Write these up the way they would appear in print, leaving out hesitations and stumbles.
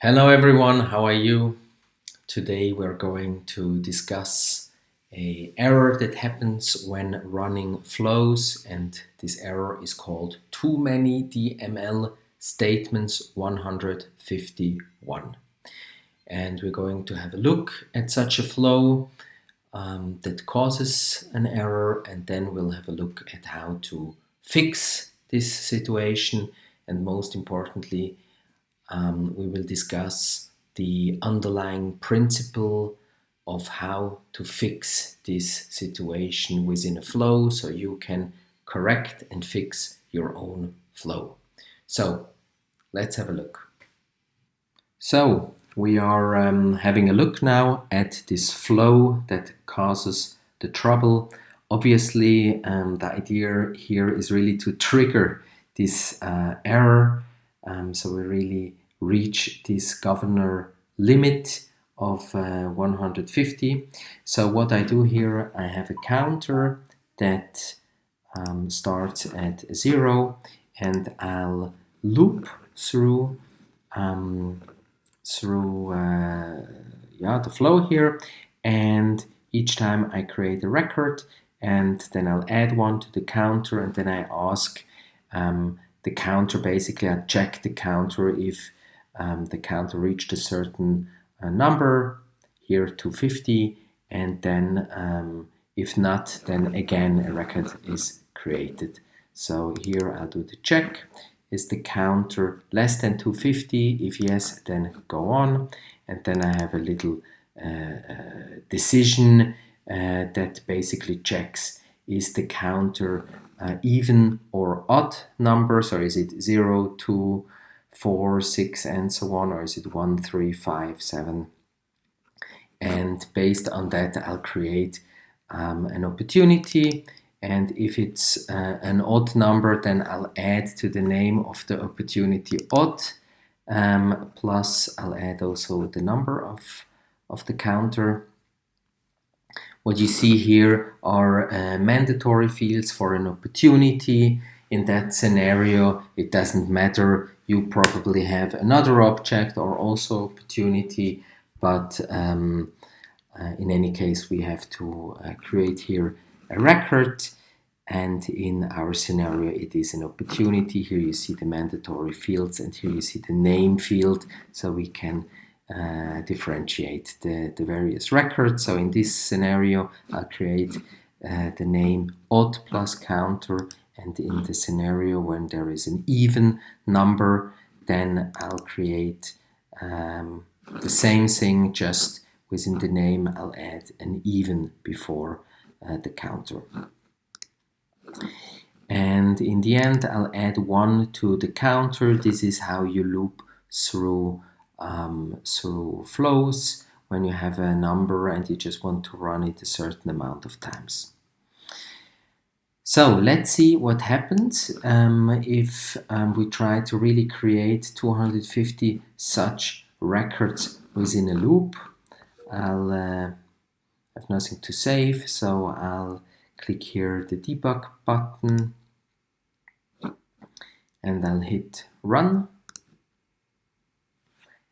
Hello everyone, how are you? Today we're going to discuss an error that happens when running flows, and this error is called too many DML statements 151. And we're going to have a look at such a flow that causes an error, and then we'll have a look at how to fix this situation, and most importantly, we will discuss the underlying principle of how to fix this situation within a flow so you can correct and fix your own flow. So let's have a look. So we are having a look now at this flow that causes the trouble. Obviously, the idea here is really to trigger this error. So we really reach this governor limit of 150. So what I do here, I have a counter that starts at 0, and I'll loop through the flow here, and each time I create a record, and then I'll add one to the counter, and then I ask the counter, basically I check the counter if the counter reached a certain number, here 250, and then if not, then again a record is created. So here I'll do the check. Is the counter less than 250? If yes, then go on. And then I have a little decision that basically checks, is the counter even or odd number? So is it 0, 2, 4, 6, and so on, or is it 1, 3, 5, 7? And based on that, I'll create an opportunity. And if it's an odd number, then I'll add to the name of the opportunity odd, plus I'll add also the number of the counter. What you see here are mandatory fields for an opportunity. In that scenario, it doesn't matter. You probably have another object or also opportunity, but in any case, we have to create here a record, and in our scenario it is an opportunity. Here you see the mandatory fields, and here you see the name field, so we can differentiate the various records. So in this scenario I'll create the name odd plus counter, and in the scenario when there is an even number, then I'll create the same thing, just within the name I'll add an even before the counter. And in the end I'll add 1 to the counter. This is how you loop through flows when you have a number and you just want to run it a certain amount of times. So let's see what happens if we try to really create 250 such records within a loop. I'll have nothing to save, so I'll click here the debug button, and I'll hit run.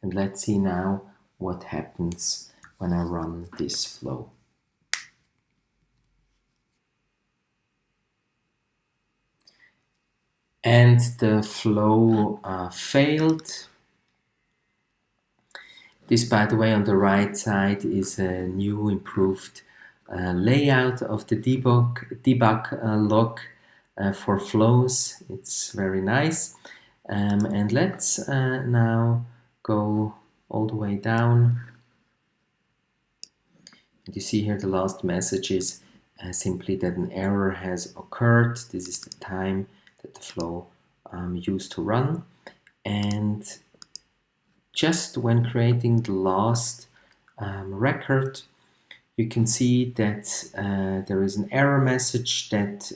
And let's see now what happens when I run this flow. And the flow failed. This, by the way, on the right side is a new improved layout of the debug log for flows. It's very nice. And let's now go all the way down. And you see here the last message is simply that an error has occurred. This is the time that the flow used to run. And just when creating the last record, you can see that there is an error message that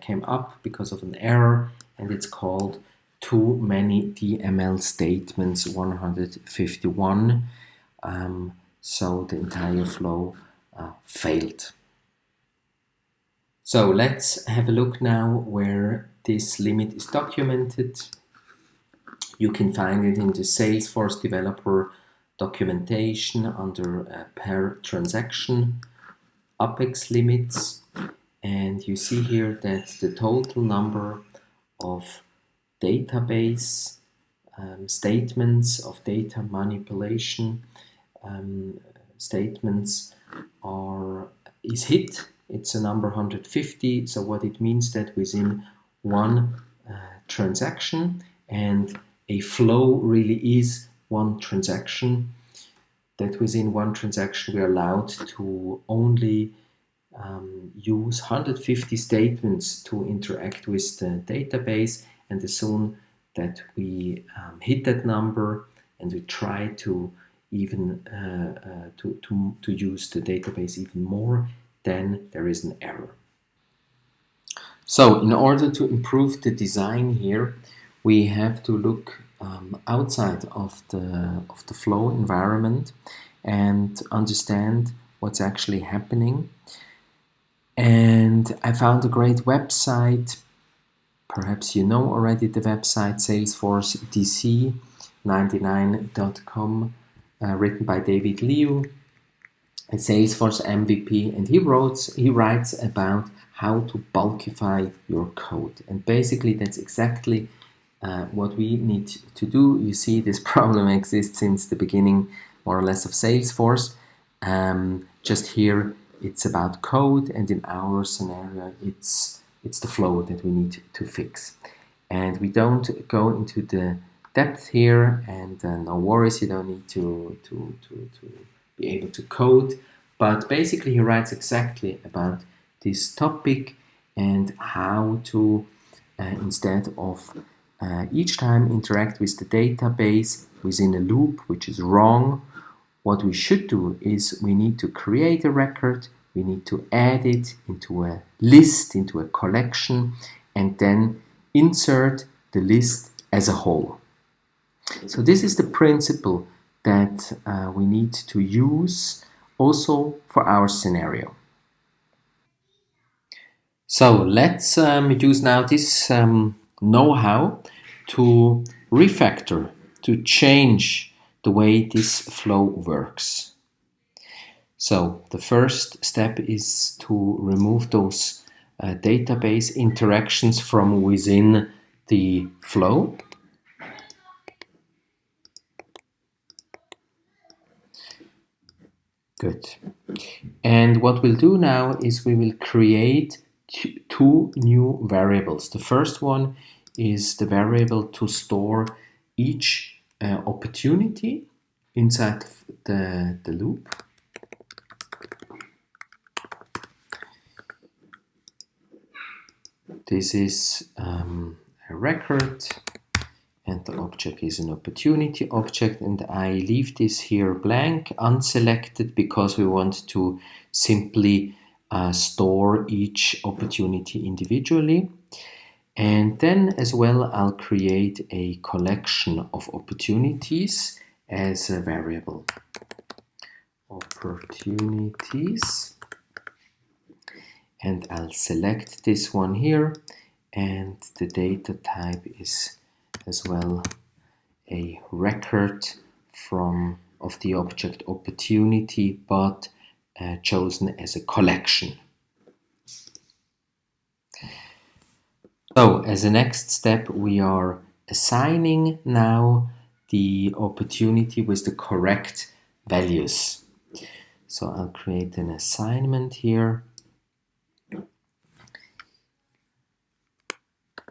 came up because of an error, and it's called too many DML statements 151. So the entire flow failed. So let's have a look now where this limit is documented. You can find it in the Salesforce developer documentation under per transaction, apex limits, and you see here that the total number of database statements of data manipulation statements is hit. It's a number 150. So what it means that within one transaction, and a flow really is one transaction, that within one transaction we are allowed to only use 150 statements to interact with the database, and as soon that we hit that number and we try to even to use the database even more, then there is an error. So in order to improve the design here, we have to look outside of the flow environment and understand what's actually happening. And I found a great website. Perhaps you know already the website, Salesforce DC99.com, written by David Liu, a Salesforce MVP, and he writes about how to bulkify your code. And basically that's exactly what we need to do. You see, this problem exists since the beginning, more or less, of Salesforce. Just here it's about code, and in our scenario it's the flow that we need to fix. And we don't go into the depth here, and no worries, you don't need to be able to code. But basically he writes exactly about this topic and how to, instead of each time interact with the database within a loop, which is wrong, what we should do is we need to create a record, we need to add it into a list, into a collection, and then insert the list as a whole. So this is the principle that we need to use also for our scenario. So let's use now this know-how to refactor, to change the way this flow works. So the first step is to remove those database interactions from within the flow. Good. And what we'll do now is we will create two new variables. The first one is the variable to store each opportunity inside the loop. This is a record, and the object is an opportunity object, and I leave this here blank, unselected, because we want to simply store each opportunity individually. And then as well I'll create a collection of opportunities as a variable. Opportunities, and I'll select this one here, and the data type is as well a record of the object opportunity, but chosen as a collection. So as a next step, we are assigning now the opportunity with the correct values. So I'll create an assignment here.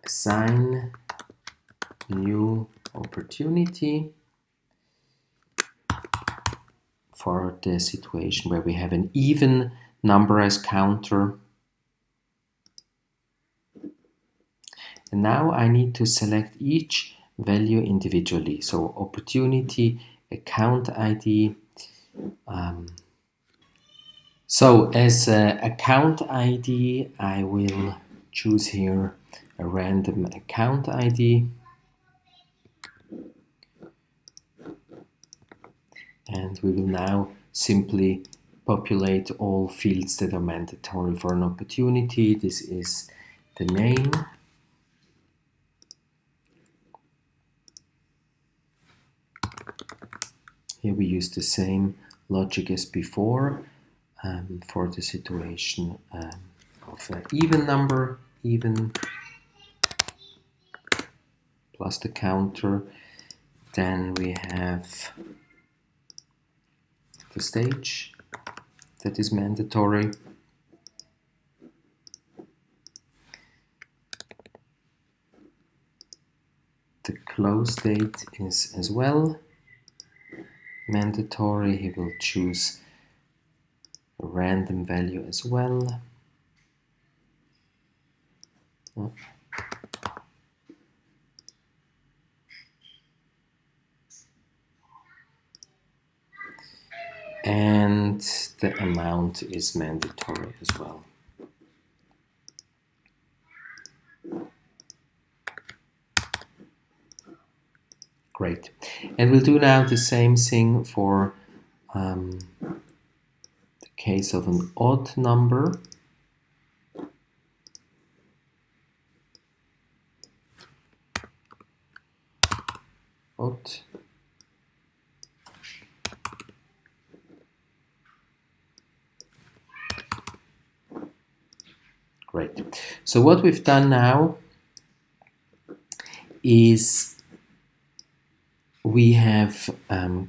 Assign new opportunity for the situation where we have an even number as counter. And now I need to select each value individually. So opportunity, account ID. So as account ID, I will choose here a random account ID. And we will now simply populate all fields that are mandatory for an opportunity. This is the name, Here we use the same logic as before for the situation of an even number, even plus the counter. Then we have the stage that is mandatory. The close date is as well mandatory. He will choose a random value as well. And the amount is mandatory as well. Great. And we'll do now the same thing for the case of an odd number. Odd. Great. So what we've done now is we have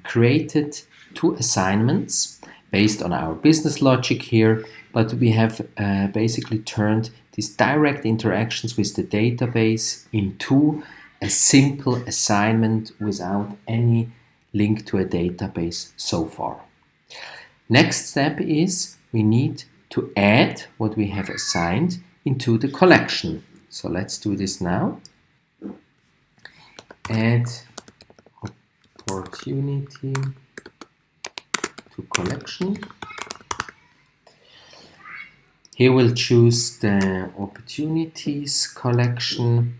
created two assignments based on our business logic here, but we have basically turned these direct interactions with the database into a simple assignment without any link to a database so far. Next step is we need to add what we have assigned into the collection. So let's do this now. Add opportunity to collection. Here we'll choose the opportunities collection.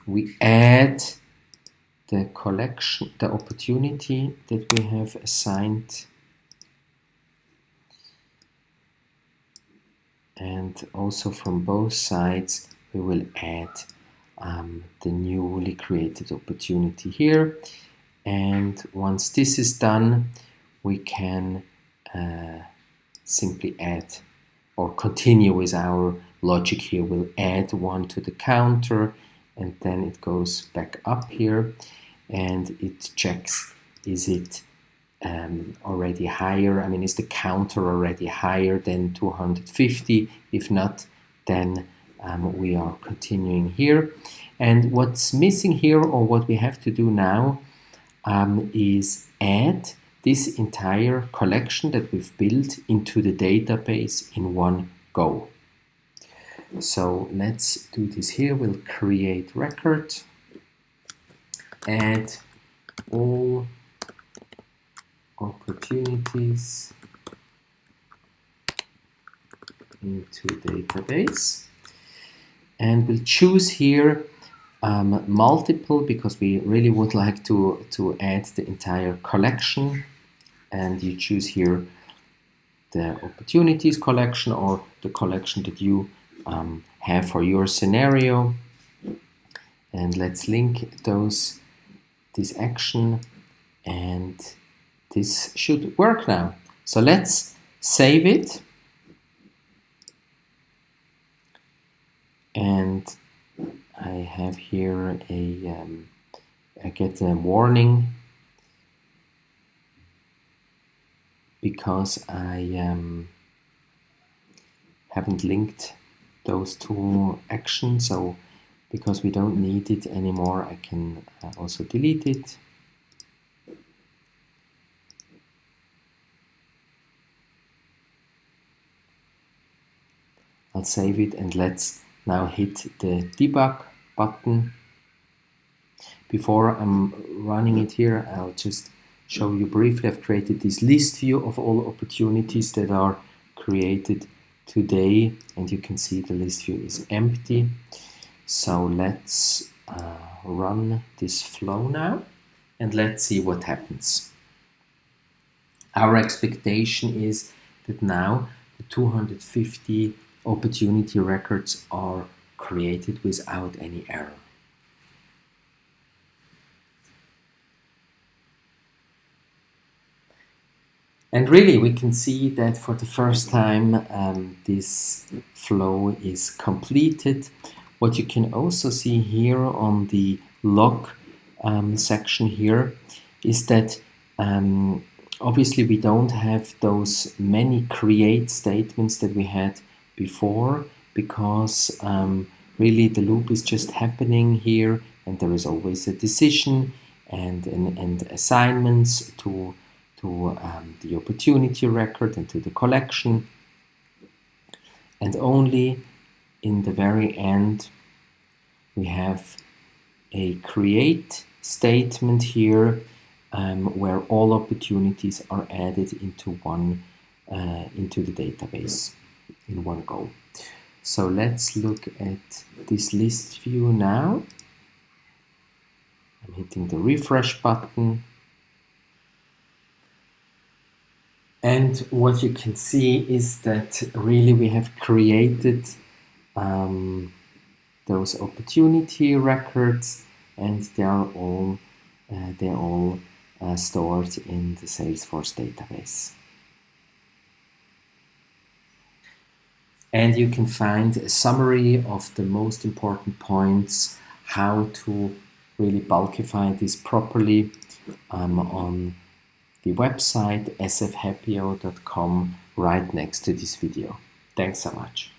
We add the collection, the opportunity that we have assigned, and also from both sides we will add the newly created opportunity here. And once this is done, we can simply add or continue with our logic here. We'll add one to the counter, and then it goes back up here and it checks, is it already higher? I mean, is the counter already higher than 250? If not, then we are continuing here. And what's missing here, or what we have to do now, is add this entire collection that we've built into the database in one go. So let's do this here. We'll create record, add all opportunities into database, and we'll choose here multiple, because we really would like to add the entire collection. And you choose here the opportunities collection, or the collection that you have for your scenario. And let's link this action, and this should work now. So let's save it, and I have here I get a warning because I haven't linked those two actions. So because we don't need it anymore, I can also delete it. I'll save it, and let's now hit the debug button. Before I'm running it here, I'll just show you briefly. I've created this list view of all opportunities that are created today, and you can see the list view is empty. So let's run this flow now, and let's see what happens. Our expectation is that now the 250 opportunity records are created without any error. And really, we can see that for the first time, this flow is completed. What you can also see here on the log section here is that obviously we don't have those many create statements that we had before, because really the loop is just happening here, and there is always a decision and assignments to the opportunity record and to the collection. And only in the very end we have a create statement here where all opportunities are added into the database in one go. So let's look at this list view now. I'm hitting the refresh button. And what you can see is that really we have created those opportunity records, and they are all stored in the Salesforce database. And you can find a summary of the most important points, how to really bulkify this properly on the website sfhappio.com right next to this video. Thanks so much.